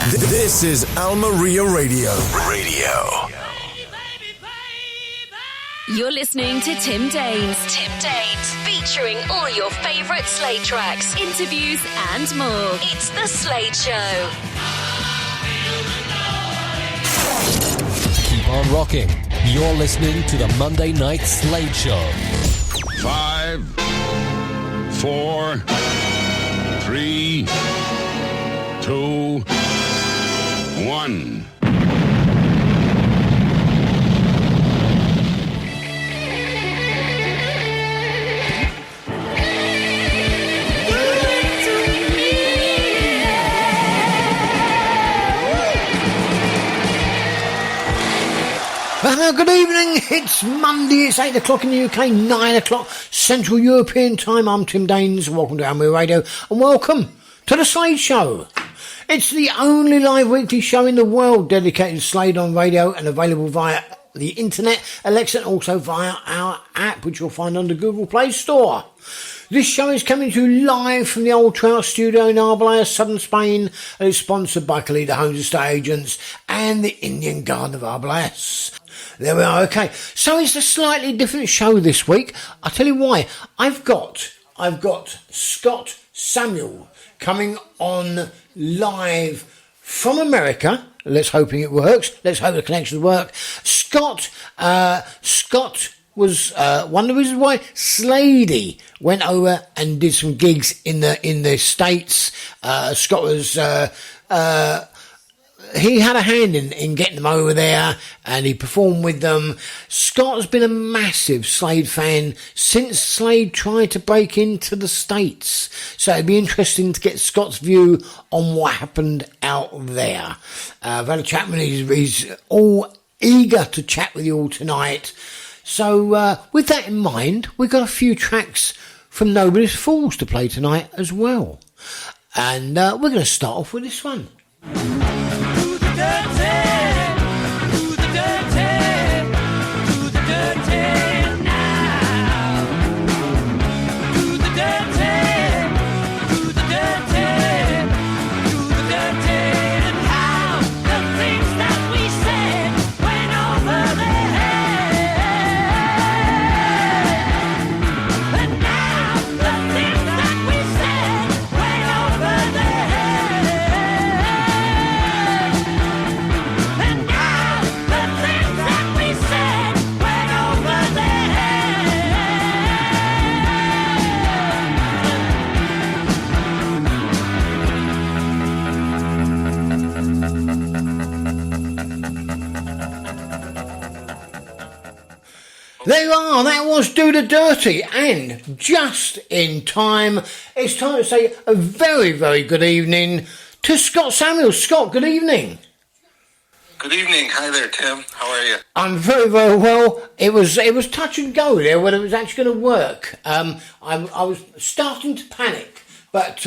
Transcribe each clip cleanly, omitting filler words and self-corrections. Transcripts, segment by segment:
This is almeriaradio. You're listening to Tim Danes. Tim Danes, featuring all your favourite Slade tracks, interviews, and more. It's the Slade Show. Keep on rocking. You're listening to the Monday Night Slade Show. 5, 4, 3, 2, 1. Good evening, it's Monday, it's 8 o'clock in the UK, 9 o'clock Central European Time. I'm Tim Danes, welcome to Almeriaradio Radio and welcome to the Slade Show. It's the only live weekly show in the world dedicated to Slade on radio and available via the internet, Alexa, and also via our app, which you'll find on the Google Play Store. This show is coming to you live from the Old Trout Studio in Arbeláez, southern Spain, and is sponsored by Calida Homes Estate Agents and the Indian Garden of Arbeláez. There we are, okay. So it's a slightly different show this week. I'll tell you why. I've got Scott Samuel coming on live from America. Let's hoping it works. Let's hope the connections work. Scott was one of the reasons why Slady went over and did some gigs in the States. Scott was he had a hand in getting them over there, and he performed with them. Scott has been a massive Slade fan since Slade tried to break into the States. So it'd be interesting to get Scott's view on what happened out there. I've had a chat with him. He's all eager to chat with you all tonight. So with that in mind, we've got a few tracks from Nobody's Fools to play tonight as well. And we're going to start off with this one. There you are, that was Do the Dirty, and just in time, it's time to say a very, very good evening to Scott Samuel. Scott, good evening. Good evening. Hi there, Tim. How are you? I'm very, very well. It was touch and go there, whether it was actually going to work. I was starting to panic, but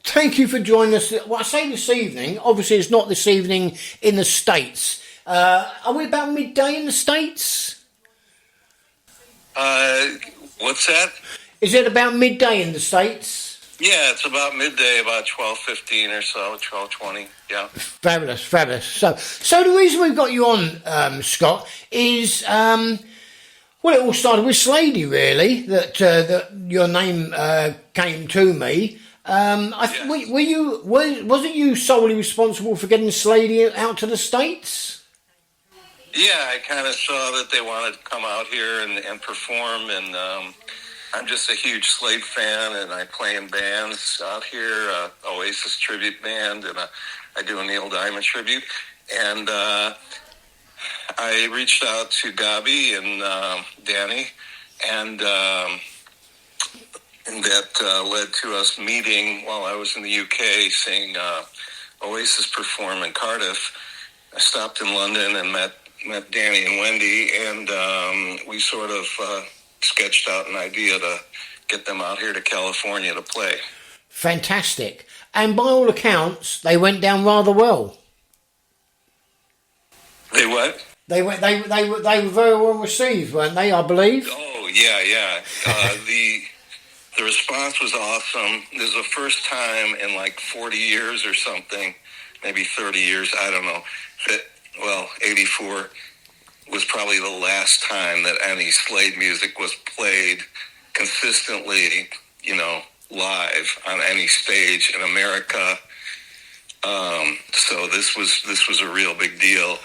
thank you for joining us. Well, I say this evening, obviously it's not this evening in the States. Are we about midday in the States? What's that? Is it about midday in the States? Yeah, it's about midday, about 12:15 or so, 12:20. Yeah. Fabulous. So the reason we've got you on, Scott, is well, it all started with Slady, really. That your name came to me. Wasn't you solely responsible for getting Slady out to the States? Yeah, I kind of saw that they wanted to come out here and perform, and I'm just a huge Slade fan, and I play in bands out here, Oasis tribute band, and I do a Neil Diamond tribute, and I reached out to Gabi and Danny, and that led to us meeting while I was in the UK, seeing Oasis perform in Cardiff. I stopped in London and met Danny and Wendy, and we sort of sketched out an idea to get them out here to California to play. Fantastic. And by all accounts, they went down rather well. They what? They were very well received, weren't they, I believe? Oh, yeah. the response was awesome. This is the first time in like 40 years or something, maybe 30 years, I don't know, that, 84 was probably the last time that any Slade music was played consistently, live on any stage in America. So this was a real big deal,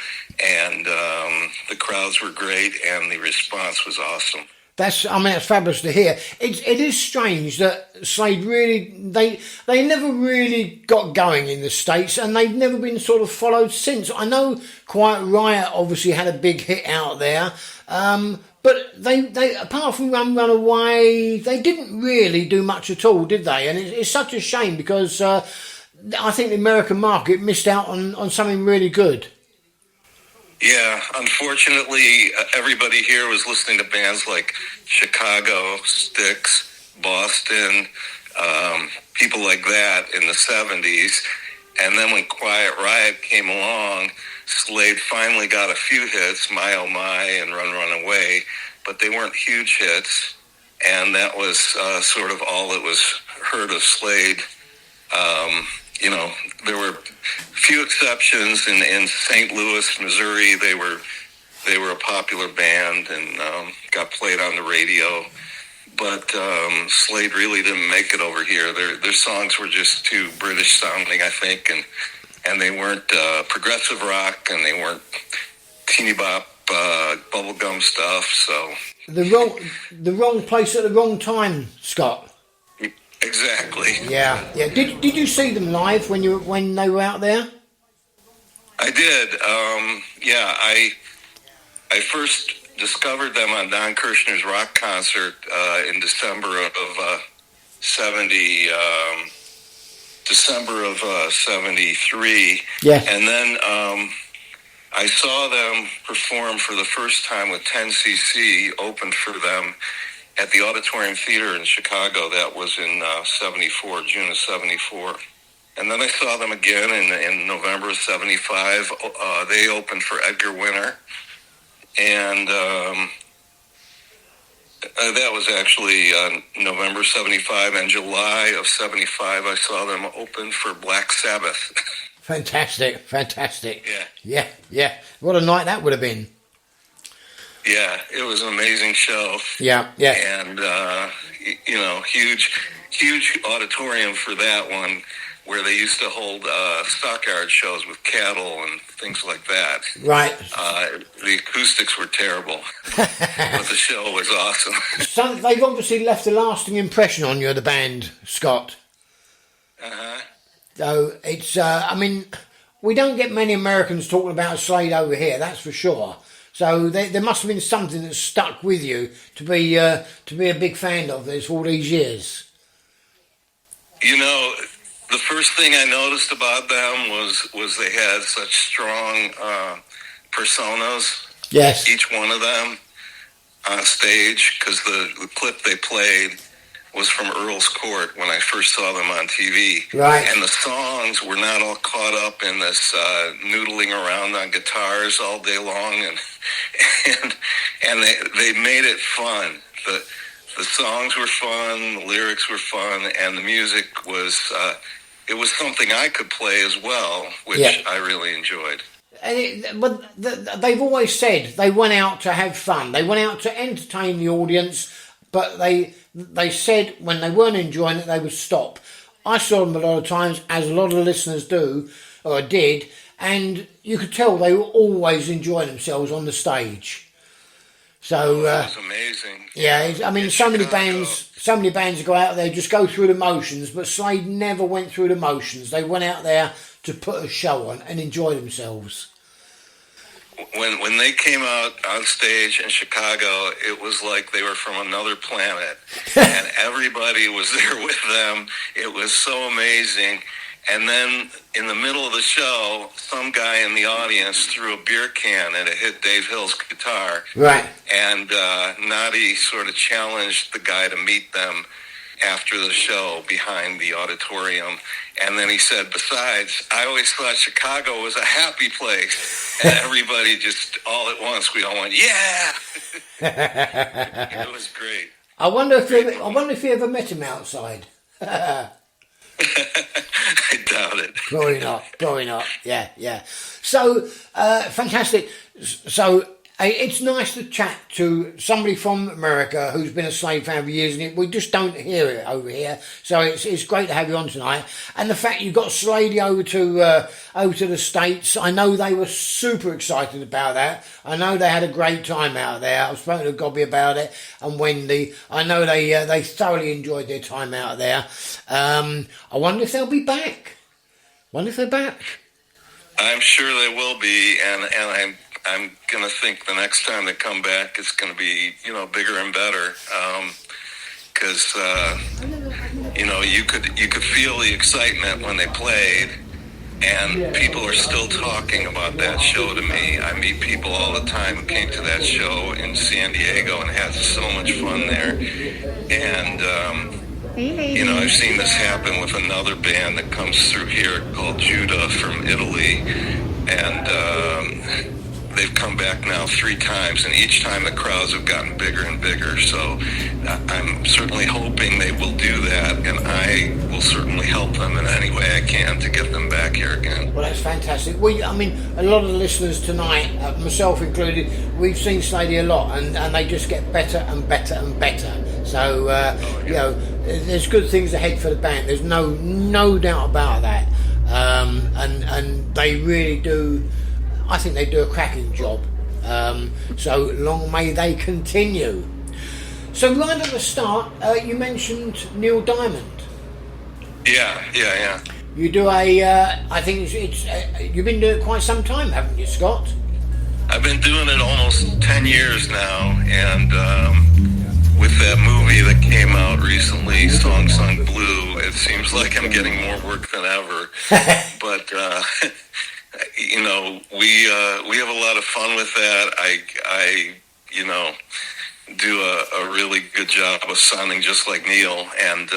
and the crowds were great, and the response was awesome. That's fabulous to hear. It is strange that Slade really, they never really got going in the States, and they've never been sort of followed since. I know Quiet Riot obviously had a big hit out there, but they apart from Run Away, they didn't really do much at all, did they? And it's such a shame because I think the American market missed out on something really good. Yeah, unfortunately, everybody here was listening to bands like Chicago, Styx, Boston, people like that in the 70s. And then when Quiet Riot came along, Slade finally got a few hits, My Oh My and Run Away, but they weren't huge hits. And that was sort of all that was heard of Slade. There were few exceptions in St. Louis, Missouri. They were a popular band and got played on the radio. But Slade really didn't make it over here. Their songs were just too British sounding, I think, and they weren't progressive rock, and they weren't teeny bop bubblegum stuff. So the wrong place at the wrong time, Scott. Exactly. Yeah. Did you see them live when they were out there? I did. I first discovered them on Don Kirshner's rock concert in December of 73. Yeah. And then I saw them perform for the first time with 10cc, opened for them at the Auditorium Theater in Chicago. That was in 74, June of 74. And then I saw them again in November of 75. They opened for Edgar Winter. And that was actually November 75. And July of 75, I saw them open for Black Sabbath. Fantastic. Yeah. What a night that would have been. Yeah, it was an amazing show. Yeah. And, huge auditorium for that one, where they used to hold stockyard shows with cattle and things like that. Right. The acoustics were terrible, but the show was awesome. So they've obviously left a lasting impression on you, the band, Scott. Uh-huh. So it's, we don't get many Americans talking about Slade over here, that's for sure. So there must have been something that stuck with you to be a big fan of this all these years. The first thing I noticed about them was they had such strong personas. Yes. Each one of them on stage, because the clip they played was from Earl's Court when I first saw them on TV. Right. And the songs were not all caught up in this noodling around on guitars all day long, and they made it fun. The songs were fun, the lyrics were fun, and the music was it was something I could play as well, which I really enjoyed. But they've always said they went out to have fun. They went out to entertain the audience, but they said when they weren't enjoying it, they would stop. I saw them a lot of times, as a lot of listeners do, or did, and you could tell they were always enjoying themselves on the stage. So that was amazing. Yeah, so many bands go out there just go through the motions, but Slade never went through the motions. They went out there to put a show on and enjoy themselves. When they came out on stage in Chicago, it was like they were from another planet, and everybody was there with them. It was so amazing. And then in the middle of the show, some guy in the audience threw a beer can and it hit Dave Hill's guitar. Right. And Noddy sort of challenged the guy to meet them after the show behind the auditorium. And then he said, besides, I always thought Chicago was a happy place. And everybody just, all at once, we all went, yeah! It was great. I wonder if you ever met him outside. I doubt it. Probably not. Yeah. So, fantastic. So, it's nice to chat to somebody from America who's been a Slade fan for years, and we just don't hear it over here. So it's great to have you on tonight. And the fact you got Slady over to the States, I know they were super excited about that. I know they had a great time out there. I've spoken to Gobby about it and Wendy. I know they thoroughly enjoyed their time out there. I wonder if they'll be back. Wonder if they're back. I'm sure they will be, and I'm going to think the next time they come back, it's going to be, bigger and better. Because, you could feel the excitement when they played, and people are still talking about that show to me. I meet people all the time who came to that show in San Diego and had so much fun there. And, I've seen this happen with another band that comes through here called Judah from Italy. And, they've come back now 3 times, and each time the crowds have gotten bigger and bigger. So I'm certainly hoping they will do that, and I will certainly help them in any way I can to get them back here again. Well, that's fantastic. A lot of the listeners tonight, myself included, we've seen Slady a lot, and they just get better and better and better. So, there's good things ahead for the band. There's no doubt about that. And they really do. I think they do a cracking job. So long may they continue. So right at the start, you mentioned Neil Diamond. Yeah. You do I think it's you've been doing it quite some time, haven't you, Scott? I've been doing it almost 10 years now, and with that movie that came out recently, Song Sung Blue, it seems like I'm getting more work than ever. But we have a lot of fun with that. I do a really good job of sounding just like Neil, and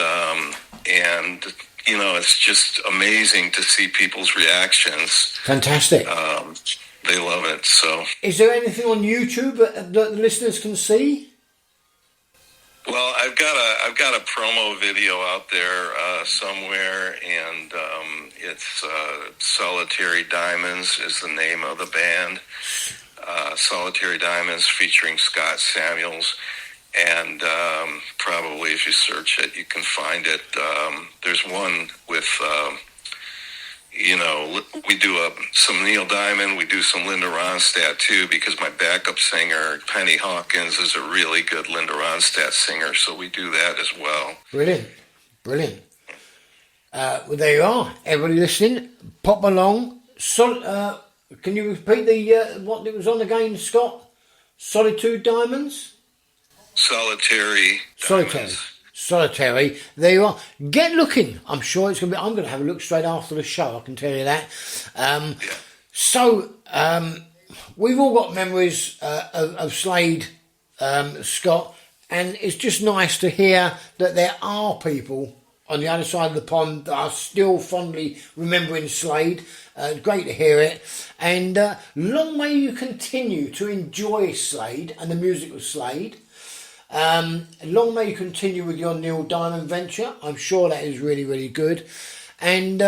it's just amazing to see people's reactions. Fantastic. They love it. So, is there anything on YouTube that the listeners can see? Well, I've got a promo video out there somewhere, and it's Solitary Diamonds is the name of the band. Solitary Diamonds featuring Scott Samuels, and probably if you search it, you can find it. There's one with, we do some Neil Diamond, we do some Linda Ronstadt too, because my backup singer, Penny Hawkins, is a really good Linda Ronstadt singer, so we do that as well. Brilliant. Well, there you are. Everybody listening, pop along. Can you repeat what it was on again, Scott? Solitude Diamonds? Solitary Diamonds. Solitary. There you are. Get looking. I'm sure it's going to be. I'm going to have a look straight after the show. I can tell you that. So we've all got memories of Slade, Scott, and it's just nice to hear that there are people on the other side of the pond that are still fondly remembering Slade. Great to hear it, and long may you continue to enjoy Slade and the music of Slade. Long may you continue with your Neil Diamond venture. I'm sure that is really, really good. And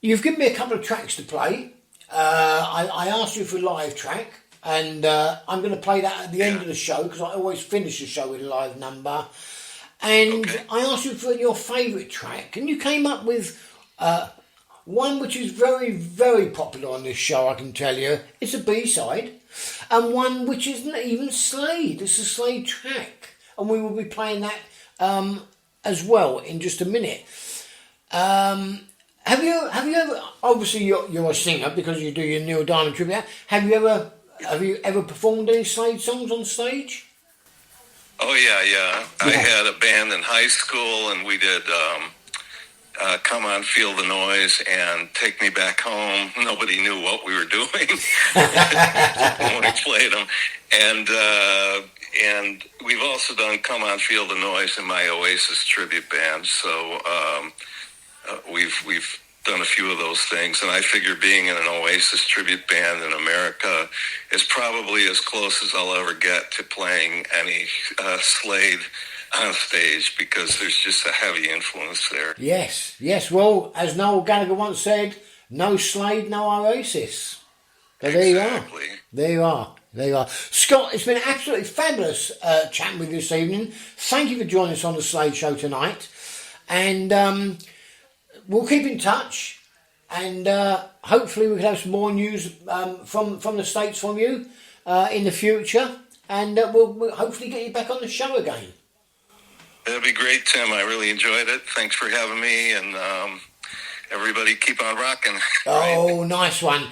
you've given me a couple of tracks to play. I asked you for a live track, and I'm going to play that at the end of the show, because I always finish the show with a live number. And I asked you for your favourite track, and you came up with one which is very, very popular on this show, I can tell you. It's a B-side. And one which isn't even Slade. It's a Slade track. And we will be playing that as well in just a minute. Have you ever, obviously you're a singer because you do your Neil Diamond tribute. Have you ever performed any Slade songs on stage? Oh, yeah. I had a band in high school, and we did Come On, Feel the Noise and Take Me Back Home. Nobody knew what we were doing when we played them. And we've also done Come On, Feel the Noise in my Oasis tribute band. So we've done a few of those things, and I figure being in an Oasis tribute band in America is probably as close as I'll ever get to playing any Slade on stage, because there's just a heavy influence there. Yes. Well, as Noel Gallagher once said, no Slade, no Oasis. So Exactly. There you are. Scott, it's been absolutely fabulous chatting with you this evening. Thank you for joining us on the Slade Show tonight. And we'll keep in touch. And hopefully we can have some more news from the States from you in the future. And we'll hopefully get you back on the show again. That'd be great, Tim. I really enjoyed it. Thanks for having me. And everybody keep on rocking. Oh, nice one.